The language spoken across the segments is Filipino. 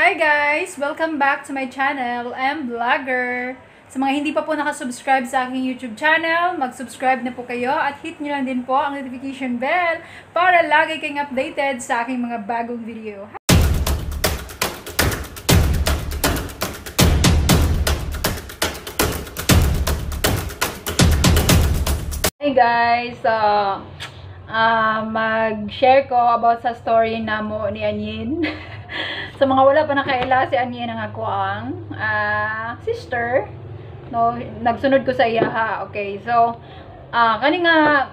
Hi guys! Welcome back to my channel. I'm Vlogger. Sa mga hindi pa po nakasubscribe sa aking YouTube channel, mag-subscribe na po kayo at hit nyo lang din po ang notification bell para lagi kayong updated sa aking mga bagong video. Hi guys! Mag-share ko about sa story na mo ni Anyin. Sa mga wala pa nakaila, si Anyin ang ako ang sister. No, nagsunod ko sa iya ha. Okay, so kani nga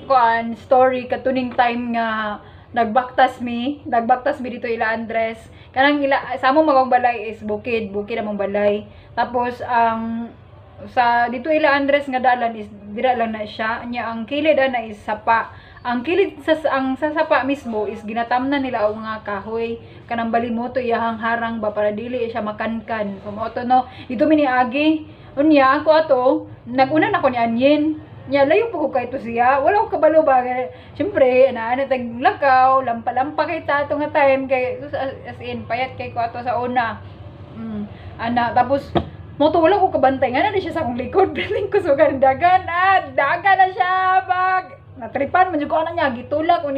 kuan story katuning time nga nagbaktas mi dito ila Andres. Kanang ila sa among magong balay is bukid among balay. Tapos sa dito ila Andres nga dalan is dira lang na siya. Nya ang kilid na is sapa. Ang kilid sa sapa mismo is ginatamnan nila og mga kahoy kanang balimoto iyahang harang ba para dili siya makankan. So mo to no, dito mi niagi. Unya ako ato, naguna na ko ni Anyin. Nya layo po ko kay to siya. Wala ko kabalo ba. Syempre, tag lakaw, lampa-lampa kay tato nga time kay as in payat kay ko ato sa una. Tapos moto wala ko kabantay nga na siya sa akong likod. Piling ko sugan dagan na siya bag. Natripan man jud ko ana niya, gitulak ko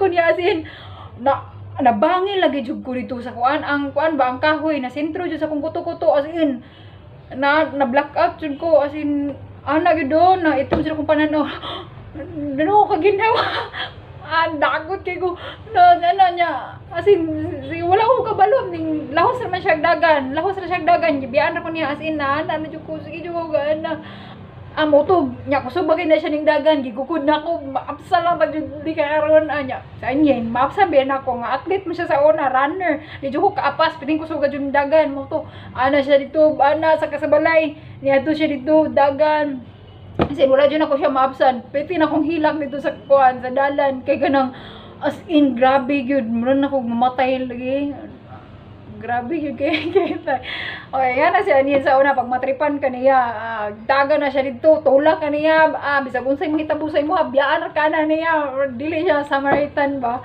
niya as in nabangil lagi jud ko dito sa kuan ang kahoy na sentro jud sa akong kuto-kuto as in na black out jud ko as in ana gid do na ito jud akong pananaw. Dano ka ginawa. Dagot kay ko na niya as in wala ko kabalo ning lahos ra siya dagan biyaan ra ko niya as in na jud ko sige jud ko na moto nya ko subagay na siya ning dagan gigukod na ako maapsa lang pag di karon anya sa Anyin maapsa be na ako nga athlete mo siya sa una runner di jud ko kaapas piting ko sugad yung dagan moto siya dito sa kasabalay niya to siya dito dagan kasi wala dyan ako siya maapsan piti na akong hilak dito sa kuan sa dalan kay ganang as in grabe gyud meron ako mamatay lagi. Grabe yung kaya. Okay, yan na si Anyin sa una. Pag matripan ka niya, daga na siya dito, tulak ka niya, bisag unsay mahitabusay mo, biyaan ka na niya, dili siya Samaritan ba?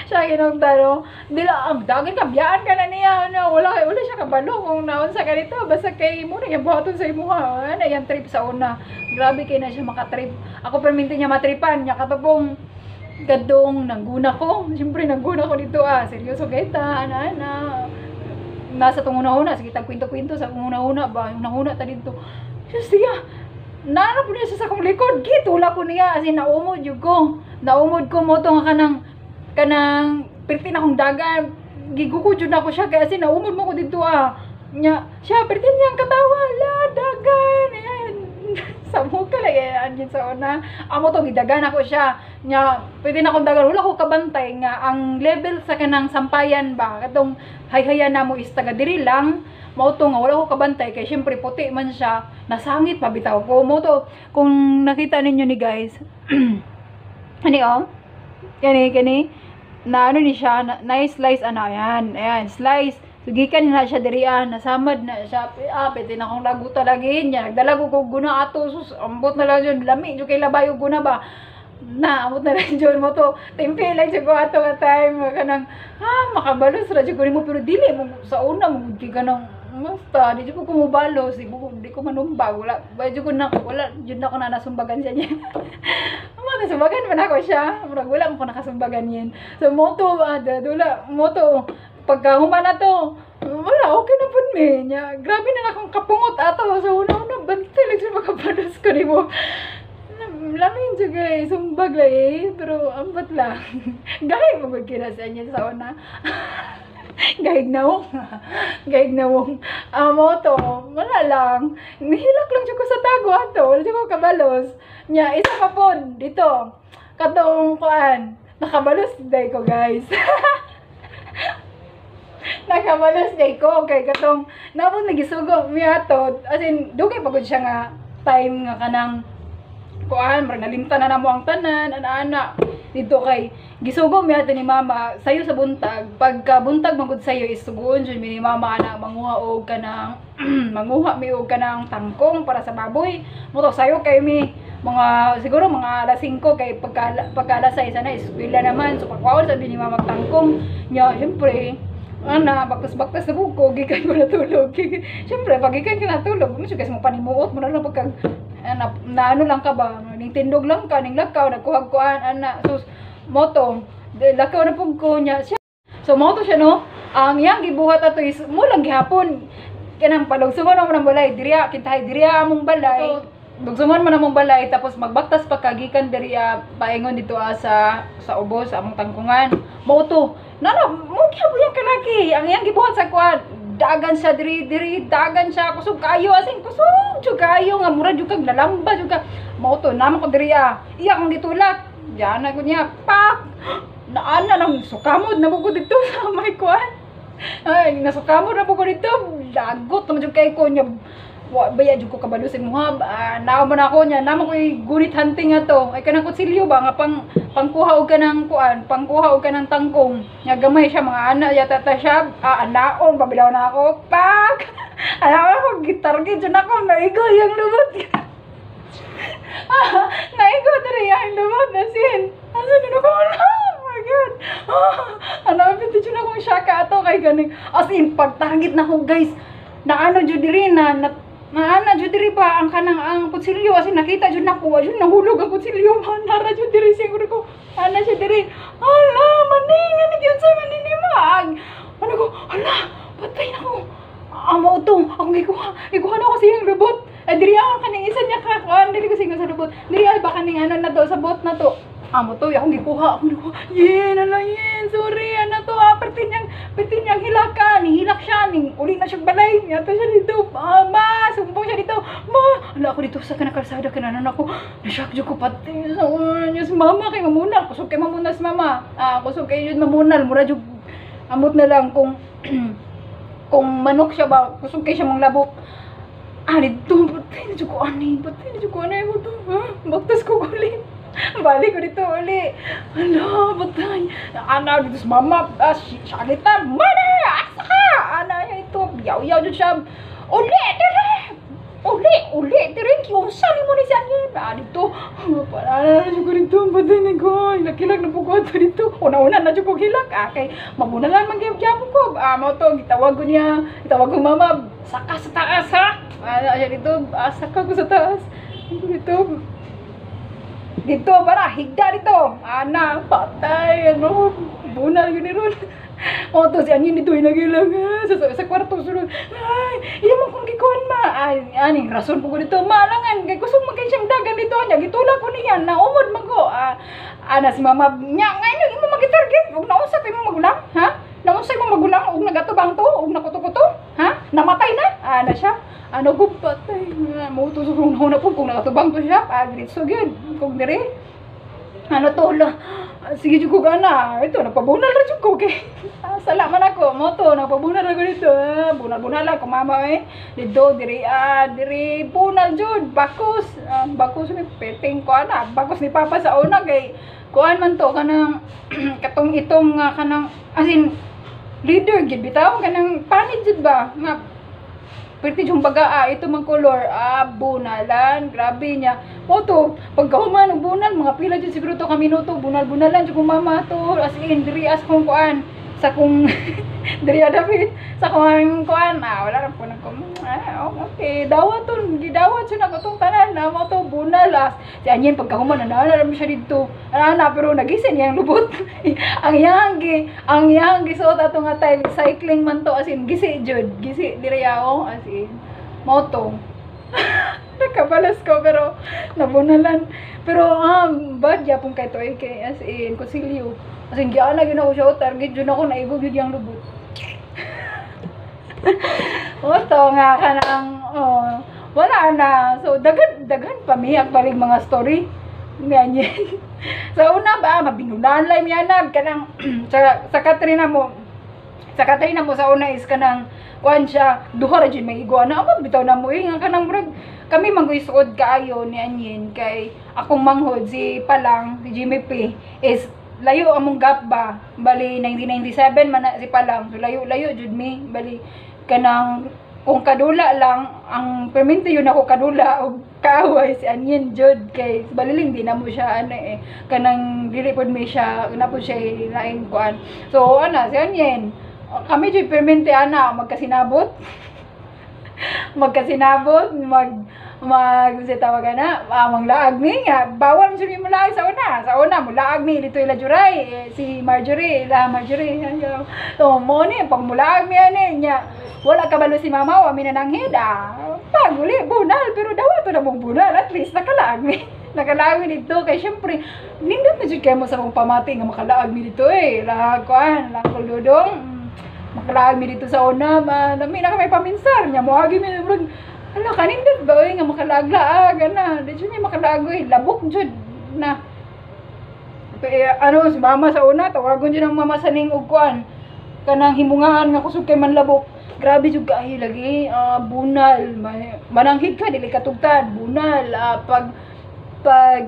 Siya ginugta, no? Dila, dagan ka, biyaan ka na niya, wala siya kabalo kung naon sa ganito, basta kay mo na yung buhaton sa imuha, yan trip sa una. Grabe kayo na siya makatrip. Ako perminti niya matripan, niya katapong, gadong nangguna ko. Siyempre nangguna ko dito seryoso kita nasa tong una-una sige tag kwento-kwento sa una-una ba yung nanguna ta dito siya nanap niya sa akong likod gitulak ko niya as in naumod ko mo to nga kanang perti na akong dagan gigukod jud ako siya kaya as in naumod mo ko dito nya siya perti niyang katawa dagan sa muka lagi Anyin sa una amo to gidagan ako siya nya pwede na akong dagan wala ko kabantay nga ang level sa kanang sampayan ba katong hayhayan namo is taga diri lang mao to nga wala ko kabantay kay syempre puti man siya nasangit pabitaw ko mo to kung nakita ninyo ni guys kani na ni siya na slice ayan slice sugikan na siya diri nasamad na siya pwede na akong laguta lagi niya nagdala ko guna ato sus ambot na lang yun lami yung kay labay yung guna ba na ambot na lang yun mo to tempe lang siya ko ato ka time kanang makabalos ra siya ko mo pero dili mo sa una mo ka nang basta di ko kumubalos di ko manumbag wala wala yun na ko na nasumbagan siya niya nasumbagan man ako siya wala mo ko nakasumbagan yan so moto moto pagka humana to wala okay na pud me nya grabe na akong kapungot ato sa una bantay lang siya makapanos ko nimo lamin siya guys sumbag lang pero ambat lang gahig mo gud sa niya sa una gahig nawong moto wala lang nihilak lang siya ko sa tago ato wala siya ko kabalos nya isa pa pod dito katong kuan nakabalos day ko guys nakabalos day ko kay katong napon nagisugo mi ato as in dugay pagod siya nga time nga kanang kuan mar nalimtan na namo ang tanan ana dito kay gisugo mi ato ni mama sayo sa buntag pagka buntag magud sayo is suguon jud mi ni mama ana manguha og kanang kanang tangkong para sa baboy mo to sayo kay mi mga siguro mga alas 5 kay pagka alas 6 na eskwela naman so pagkaon sabi ni mama magtangkong nya syempre ana baktas-baktas na buko gikan ko natulog. Syempre pag gikan ka natulog mo sugas mo panimuot mo na lang pagka na ano lang ka ba ning tindog lang ka ning lakaw nagkuhag-kuan ana sus moto lakaw na pug ko nya siya. So moto siya no ang yang gibuhat ato is mo lang gihapon kanang palugsungon mo ng balay diriya kintahay diriya among balay. Dugsungon mo namong balay tapos magbaktas pa kagikan diriya paingon dito sa ubos sa among tangkungan. Mao to. Nana, mo gyapon yang kalaki. Ang iyang gibuhat sa kuan. Dagan siya diri dagan siya kusog kayo asin kusog jud kayo nga mura jud kag lalamba jud ka. Mao to namo ko diriya. Iya kong gitulak. Diyan na ko niya pak. Naana nang sukamod na ko dito sa may kuan. Ay, nasukamod na ko dito. Lagot naman jud kay ko niya. Wa baya jud ko kabalo sa muha naaw man ako nya namo koy gunit hunting ato ay kanang kutsilyo ba nga pangkuha og kanang kuan pangkuha og kanang tangkong nya gamay siya mga ana yata ta siya anaon pabilaw na ako pak ana ako gitarget jud ako naigo yang lubot naigo diri yang lubot na sin asa nino ko oh my god ana piti jud akong syaka ato kay ganing as in pagtarget na ko guys na ano jud diri na jud diri ba ang kanang ang kutsilyo kasi nakita jud nako jud nahulog ang kutsilyo manara jud diri siguro ko ana siya diri ala maning ani gyud sa maninimag ano ko ala patay nako amo to ako ikuha na ko siyang lubot ay diri ang kaning isa niya kakuan dili ko singon sa lubot diri ay baka ning ano na to sa bot na to amo to akong gikuha yen ala yen sorry ana to pertin yang hilakan hilak siya ning uli na siya balay yato siya dito ma sumbong siya dito ma ala ako dito sa kanang kalsada kananan ako na-shock jud ko pati sa niya si mama kay mamunal kusog kay mamunal si mama kusog kay jud mamunal mura jud amot na lang kung kung manok siya ba kusog kay siya mong labok dito patay na jud ko anay mo to baktas ko gulit balik ko dito uli. Ala, batay. Ana, dito sa mama. Sakit na. Mana, asa ka? Ana, ito. Yaw-yaw dito siya. Uli, dire. Uli, dire. Kiusan mo ni siya niya. Dito. Para na ko dito. Batay na ko. Nakilag na po ko dito. Una-una na ko hilak. Okay. Mabuna lang mag-gyap ko. Mo to. Gitawag ko niya. Gitawag ko mama. Saka sa taas ha. Ana, dito. Saka ko sa taas. Dito. Dito, para, higda dito. Ana, patay, ano, bunal yun ni Ron. O, to, si Anyin dito, inagilang, sa kwarto, sunod. Ay, iya mo kong gikuhan, ma. Ay, ani, rason po ko dito, maalangan, kay kusog magkay siyang dagan dito, niya, gitulak ko niya, naumod man ko. Ana, si mama, niya, ngayon, imo magitarget, huwag nausap, imo magulang, ha? Nausap mo magulang, huwag nagatubang to, huwag nakuto-kuto, ha? Namatay na, ana siya. Ano ko patay mo to na po kung nakatubang to siya agrit so good kung diri ano to la sige jud ko gana ito napabunal ra jud ko kay salamat ako mo to napabunal ra ko dito bunal lang ko mama dito diri bunal jud bakos ni peteng ko ana bakos ni papa sa una kay kuan man to kanang katong itong kanang asin leader gid bitaw kanang panit jud ba nga perti yung baga ito mang color bunalan grabe niya mo to pagkahuman ng bunal mga pila dyan siguro to kaminuto bunalan dyan kong mama to as in diri as kong kuan sa kong diri David sa kong kuan wala rin po nang okay dawat to gidawat siya na itong tanan mo to bunal si Anyen pagkahuman naman siya dito pero nagising yang lubot ang yang gisuot ato nga time cycling man to as in gisi diri ako as in moto nakabalas ko pero nabunalan pero bad yapon kay to kay as in kusilyo as in giana gyud ako siya target jud ako naigog jud yang lubot oto nga kanang wala na so daghan pamihak balik mga story ganyan sa una ba mabinulan lay miyanag kanang sa Katrina mo sa una is kanang kuan siya duha ra jud may iguana amot bitaw na mo nga kanang murag kami manguisuod kaayo ni Anyin kay akong manghod si Palang si Jimmy P is layo among gap ba bali 1997 man na si Palang so layo jud mi bali kanang kung kadula lang ang permente yun ako kadula og kaaway si Anyin jud kay baliling di na mo siya kanang dili pod mi siya na po siya laing kuan so si Anyin kami jud permente ana magkasinabot. Magkasinabot, sa tawagan na, manglaag mi nga, bawal siya mo laag sa una mulaag mi, lito ila Juray, si Marjorie, so, mo ni, pag mulaag mi, niya, wala kabalo si mama, wami na nanghid, paguli, bunal, pero daw ito na mong bunal, at least, nakalaag mi dito, kaya syempre, nindot na dyan kayo mo sa mong pamati, nga makalaag mi dito lakuan, lakuludong, makalaag mi dito sa una, nami na kami paminsar, niya, muagi mi, ala, kanindot ba, nga makalaag-laag, di siya may makalaag, labok jud na, si mama sa una, tawagon dyan ang mama sa ning ugkuan, kanang himungaan nga kusog kay manlabok, grabe jud kaayo lagi, bunal, mananghid ka, dili katugtad, bunal, pag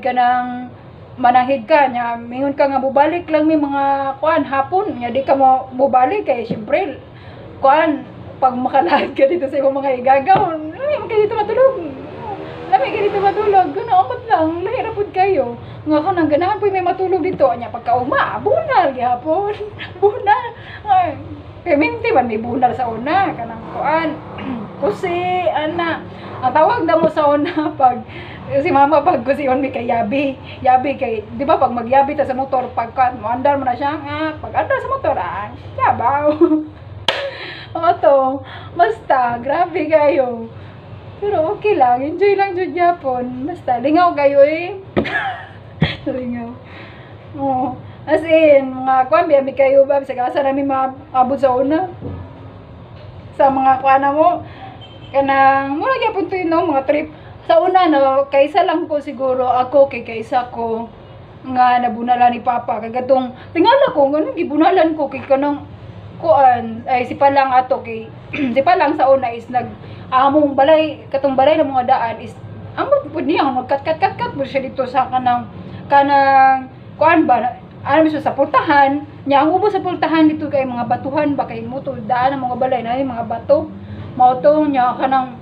kanang mananghid ka nya mingon ka nga bubalik lang may mga kuan hapon nya di ka mo bubalik kay syempre kuan pag makalag ka dito sa imong mga igagaw lami ka dito matulog ganaamot lang lahira pud kayo nga kanang ganahan po may matulog dito nya pagkauma bunal gihapon bunal ay permente man may bunal sa una kanang kuan kusi ana ang tawag na mo sa una pag si mama pag kusion mi kay yabi kay di ba pag magyabi ta sa motor pagkat mo andar mo na siya pag andar sa motor yabaw to basta grabe kayo pero okay lang enjoy lang jud yapon basta lingaw kayo lingaw as in mga kuan biya mi kayo ba sa kasa na mi maabot sa una sa mga kuan mo kanang mura gyapon to mga trip sa una kaysa lang ko siguro ako kaysa ko nga nabunalan ni papa kagatong tingala ko ngano gibunalan ko kay kanang kuan ay si palang ato kay si palang sa una is among balay katong balay ng mga daan is amot pud niya magkat mo siya dito sa kanang kuan ba ano siya sa pultahan nya ang ubos sa pultahan dito kay mga batuhan ba kay mo daan ang mga balay na mga bato mao to nya kanang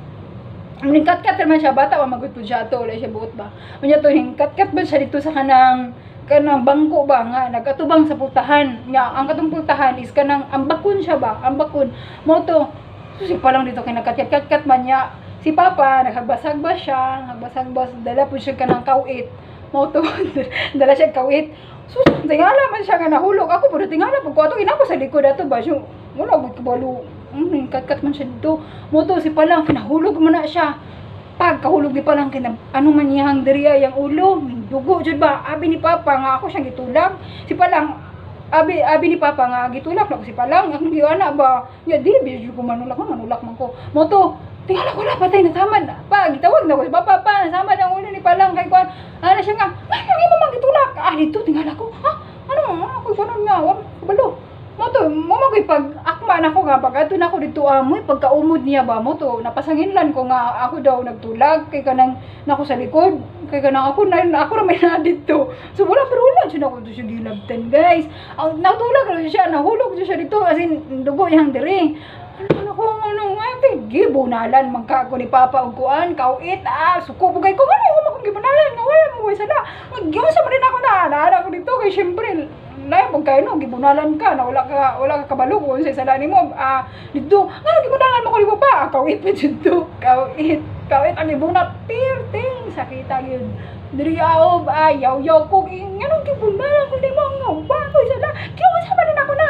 ningkat-kat naman siya, bata o magod po siya ito, wala siya buot ba? Unya to, ningkat-kat ba siya dito sa kanang bangko ba nga, nagatubang sa pultahan. Nga, ang katong pultahan is kanang, ang bakun siya ba? Ang bakun. Mo to, si pa lang dito, kinakakat-kat man niya. Si Papa, naghagbasag ba siya, dala po siya kanang kawit. Mo to, dala siya kawit. So, tingala man siya nga nahulog. Ako po, tingala po ko, ato, inako sa likod ato ba? Siya, wala, kabalo. Kat man siya dito. Moto si palang kinahulog man na siya. Pag kahulog di palang ano man niyang diriya yang ulo, dugo jud ba? Abi ni Papa nga ako siyang gitulag. Si palang abi ni Papa nga gitulak na ko si palang ang giwana ba? Ya di ko manulak man ko. Moto tingala ko na patay na tamad. Pa gitawag na ko si Papa nasamad ang ulo ni palang kay kuan. Ana siya nga, "Ay, imo man gitulak." Dito tingala ko. Ha? Ano ako kuno nga, kabalo. Moto, makoy pag akma na ko nga pag ato na ko dito amoy pagkaumod niya ba mo to napasanginlan ko nga ako daw nagtulag kay kanang nako sa likod kay kanang ako ra may na dito so wala pero wala siya nako siya gilabtan guys ang natulag ra siya nahulog siya dito as in dugo yang diri ano nga gibunalan man ka ko ni Papa og kuan kauit suko bugay ko ano mo gibunalan nga wala mo sala maggiusa man din ako na ko dito kay syempre na pag kayo gibunalan ka na wala ka kabalo kung sa sala nimo dito gibunalan mo ko ni Papa kauit pa dito kauit ang ibunat pirting sakita gyud diri aob yaw ko nganong gibunalan ko nimo nga ba ko sala giusa man din ako na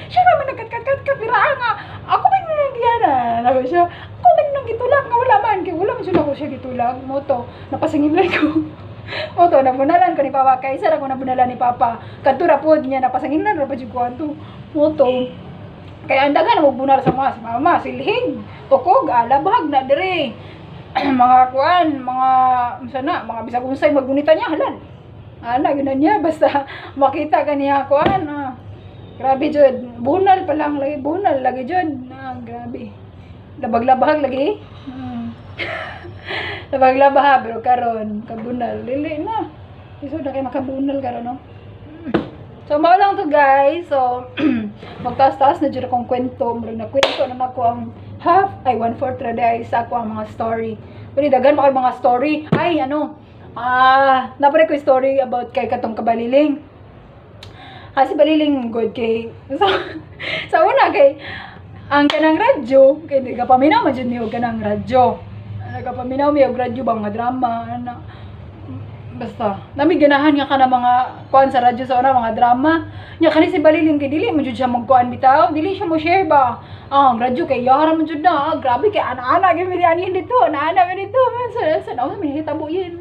siya naman nagkat kapira nga ako ba nangyana nago siya ako ba nang gitulak nga wala man siya ako siya gitulak mo to napasingilay ko mo to nabunalan ko ni Papa kaysa ra ko nabunalan ni Papa kadtura pod niya napasangilan ra pa jud ko anto mo to kaya andagan mo bunal sa mga mama silhig tukog alabhag na dire mga kuan mga bisag unsay magunita niya halal yun na niya basta makita ka niya kuan grabe jud bunal pa lang lagi bunal lagi jud grabe labag-labahag lagi labag-labaha pero karon kabunal lili na iso na kay makabunal karon no so mao lang to guys so magtaas-taas na jud akong kwento murag na kwento na nako ang half 1/4 ra day sa ako ang mga story pero dagan pa kay mga story napare ko story about kay katong kabaliling Kasi baliling good kay sa una kay ang kanang radyo kay di ka paminaw man jud mi og kanang radyo. Nagapaminaw mi og radyo ba mga drama ana. Basta nami ganahan nga kana mga kuan sa radyo sa una mga drama. Nya kani si baliling kay dili mo jud siya magkuan bitaw, dili siya mo share ba. Ang radyo kay yara man jud na, grabe kay ana-ana gyud mi ani dito, ana-ana mi dito. Sa na mi hitabo yin.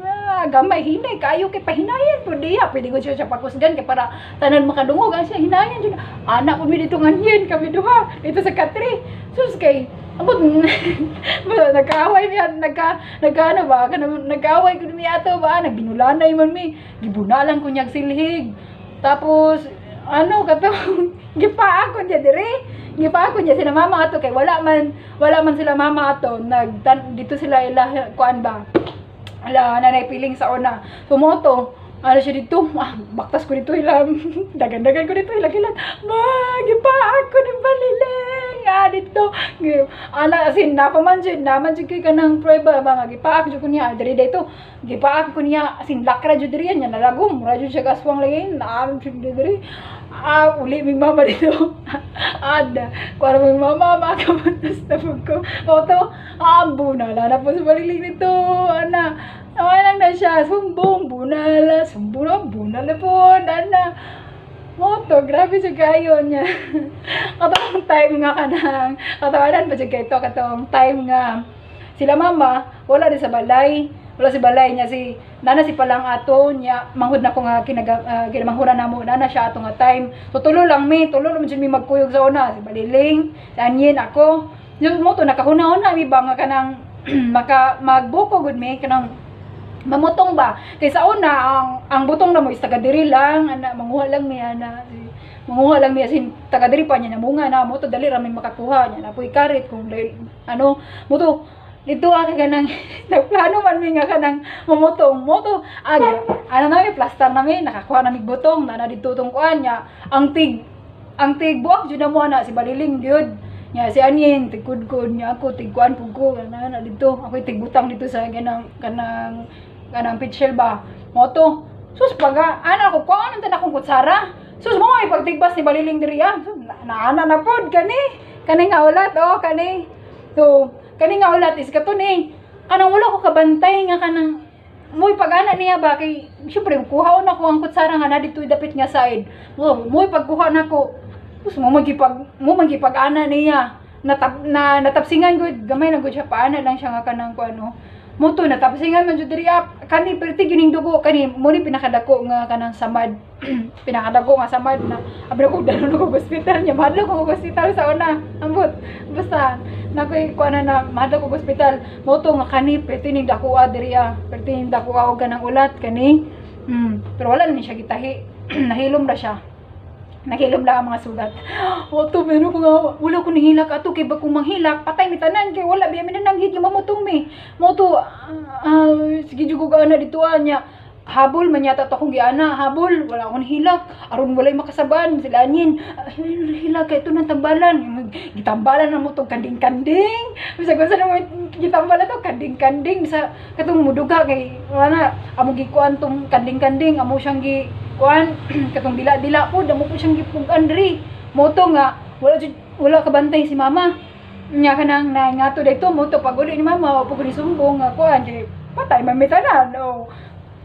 Gamay hinay kayo kay pahinayan pud diya, pwede ko siya pakusgan kay para tanan makadungog ang siya hinayan jud. Ana pud mi dito nganyen kami duha dito sa Katri. Sus kay abot nagkaaway mi nagkaano ba nagkaaway ko mi ato ba nagbinulanay man mi gibunalan ko nyag silhig tapos ano katong gipa ako niya sila mama ato kay wala man sila mama ato dito sila ila kuan ba ala nanay piling sa una sumoto ano siya dito baktas ko dito ilang dagan-dagan ko dito ilang gipa ako ni baliling dito ana asin naman jud kay kanang prueba ba nga gipa ako ko niya diri dito gipa ako niya asin lakra jud diri nya nalagom ra jud siya kaswang lagin naam jud diri uli mi mama dito ada kuara mi mama makapuntas na ko auto ambo na la po sa baliling nito ana lang na siya sumbong bunala po ana moto grabe siya kayo niya katong time nga kanang katawanan pa siya kay to katong time nga sila mama wala di sa balay wala si balay niya si nana si palang ato niya manghud na ko nga kinamanghuran namo nana siya ato nga time so tulo lang mi magkuyog sa una si baliling si anyin ako yung moto nakahuna-una mi ba nga kanang magbuko gud mi kanang mamutong ba kay sa una ang butong na mo is taga diri lang ana manguha lang mi asin taga diri pa niya namunga na mo to dali ra may makakuha niya na puy karit kung ano mo to dito ka kanang nagplano man mi nga kanang mamutong moto ano na mi plaster na mi nakakuha na mi butong na dito tong kuan niya ang tig buak jud na mo na si baliling gyud nya si anin tigkudkod niya ako tigkuan pug ko na dito ako tigbutang dito sa kanang pitchel ba moto sus paga ana ko kuan ang akong kutsara sus mo ay pagtigbas ni baliling diri naana na pod kani nga ulat kani nga ulat is kato ni kanang wala ko kabantay nga kanang mo'y pag-ana niya ba kay syempre kuhaon ako ang kutsara nga na dito dapit nga side mo'y pagkuha nako sus mo magipag-ana niya natapsingan gud gamay lang gud siya paana lang siya nga kanang kuano moto natapsingan man jud diri kani perti gining dugo kani mo ni pinakadako nga kanang samad pinakadako nga samad na abra ko dalon ko hospital nya madlo ko hospital sa una ambot basta nakoy kuana na madlo ko hospital moto nga kani perti ning dako diri perti ning dako og kanang ulat kani pero wala ni siya gitahi nahilom ra siya nakilom lang ang mga sugat. Oto, pero ko nga, wala ko nihilak ato, kay ba kung manghilak, patay mi tanan, kay wala, biya mi nananghit yung mamutong mi. Moto, sige dyan ko gaana dito niya. Habol, manyata to akong giana, habol, wala akong nihilak. Aron walay makasaban, sila anyin. Hilak, kay ito nang tambalan. Gitambalan na mo itong kanding-kanding. Bisa ko sa naman, gitambalan to kanding-kanding. Bisa, katong muduga, kay, wala na, amo gikuan tong kanding-kanding, amo siyang kuan katong dila-dila po damo ko siyang gipugan diri moto nga wala kabantay si mama nya kanang nangato dayto moto pag uli ni mama pag ni sumbong nga kuan kay patay man mitanan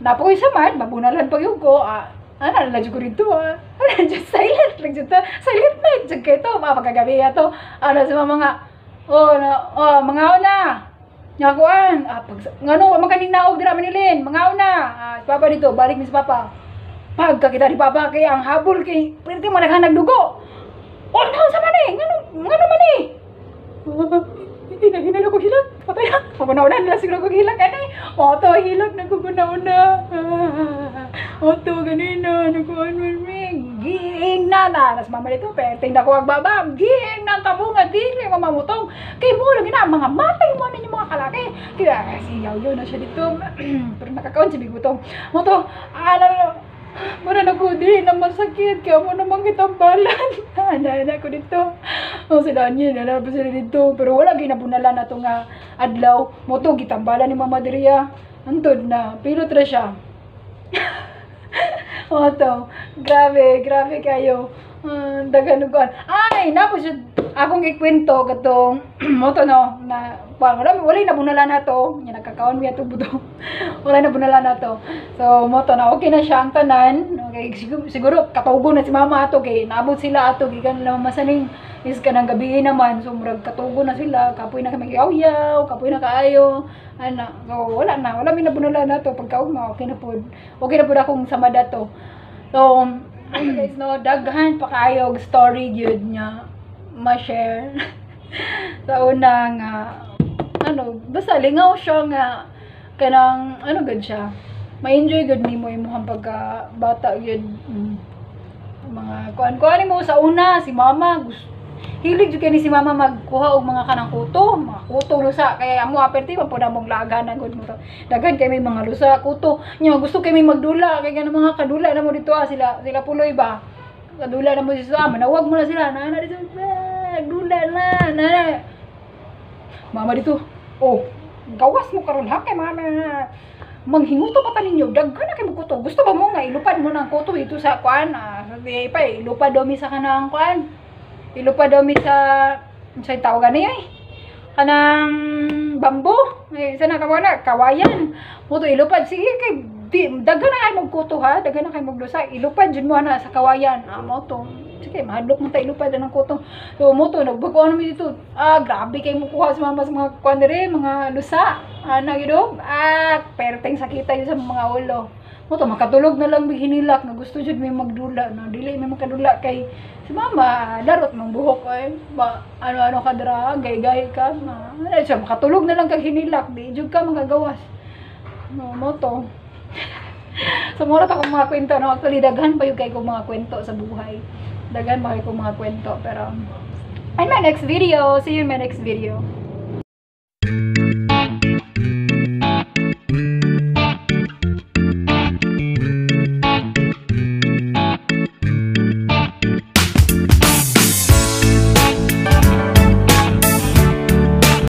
napoy samad mabunalan pag yung ko ana la jud ko dito ana just silent night jud kay to mapagagabi ato ana si mama nga mga na nya kuan pag ngano makaning naog dira manilin mga na papa dito balik ni si papa pagka kita di papa kay ang habol kay pwede mo naghanag dugo naon sa mani ngano mani hina ko hilak patay na pagunaw-na nila siguro ko hilak oto hilak nagugunaw-na oto ganina nakuan man giing na nas mama dito perting dako agbabam giing na tabunga dili mamamutong kay mo lagi na mga matay mo ninyo mga kalaki kaya siyaw na siya dito pero nakakaon si bigutong moto muna nagudi na masakit kaya mo namang kitambalan na ko dito sila niya nalabas sila dito pero wala ginabunalan na ito nga adlaw mo to gitambalan ni mama diriya antod na pilot ra siya O to, grabe kayo. Dagan ugan. Ay, napos yun. Akong ikwento katong mo to no na wala na bunala na to. Nya nagkakaon mi ato buto. Wala na bunala na to. So mo to na okay na siya ang tanan. Okay, siguro katugo na si mama ato kay naabot sila ato gikan na masaning is kanang gabi naman. So murag katugo na sila, kapoy na kami yaw-yaw, kapoy na kaayo. Ana, so wala mi na bunala na to pagkaugma okay na pud. Okay na pud akong samada to. So guys no, daghan pa kayo story gyud nya ma-share. Sa una nga basta lingaw siya nga kanang gud siya. Ma-enjoy gud nimo imong pagka bata gyud. Mga kuan mo sa una si mama hilig jud kay ni si mama magkuha og mga kanang kuto, lusa kay amo aperti man pud among laganan gud mo to. Daghan kay may mga lusa, kuto. Nya gusto kay may magdula kay ganang mga kadula na mo dito sila puloy ba. Kadula na mo si sa manawag mo na sila na dito. Dula na. Mama dito. Oh, gawas mo karon ha kay mama. Manghinguto pa ninyo, daghan na kay mo kuto. Gusto ba mo nga ilupad mo ng kuto ito sa kuan? Sabi pa ilupad do mi sa kanang kuan. Ilupad do mi sa tawagan niya kanang bambo. Sana kawayan. Mo to ilupad sige kay daghan na kay magkuto ha, daghan na kay maglusa. Ilupad jud mo na sa kawayan. Mo to. Sige, mahadlok mo ta ilupad ng kuto. So mo to nagbago mi dito. Grabe kay mo kuha sa mga kuan dire, mga lusa. Gyud perteng sakita yun sa mga ulo. Mo to makatulog na lang hinilak na gusto jud may magdula na dili may makadula kay si mama darot mang buhok ba ano ka dra gay-gay ka na siya makatulog na lang kag hinilak di jud ka magagawas. Mo to. So mura ta kong mga kwento no, actually daghan pa yung kay kong mga kwento sa buhay. Daghan pa kay kong mga kwento pero in my next video, see you in my next video.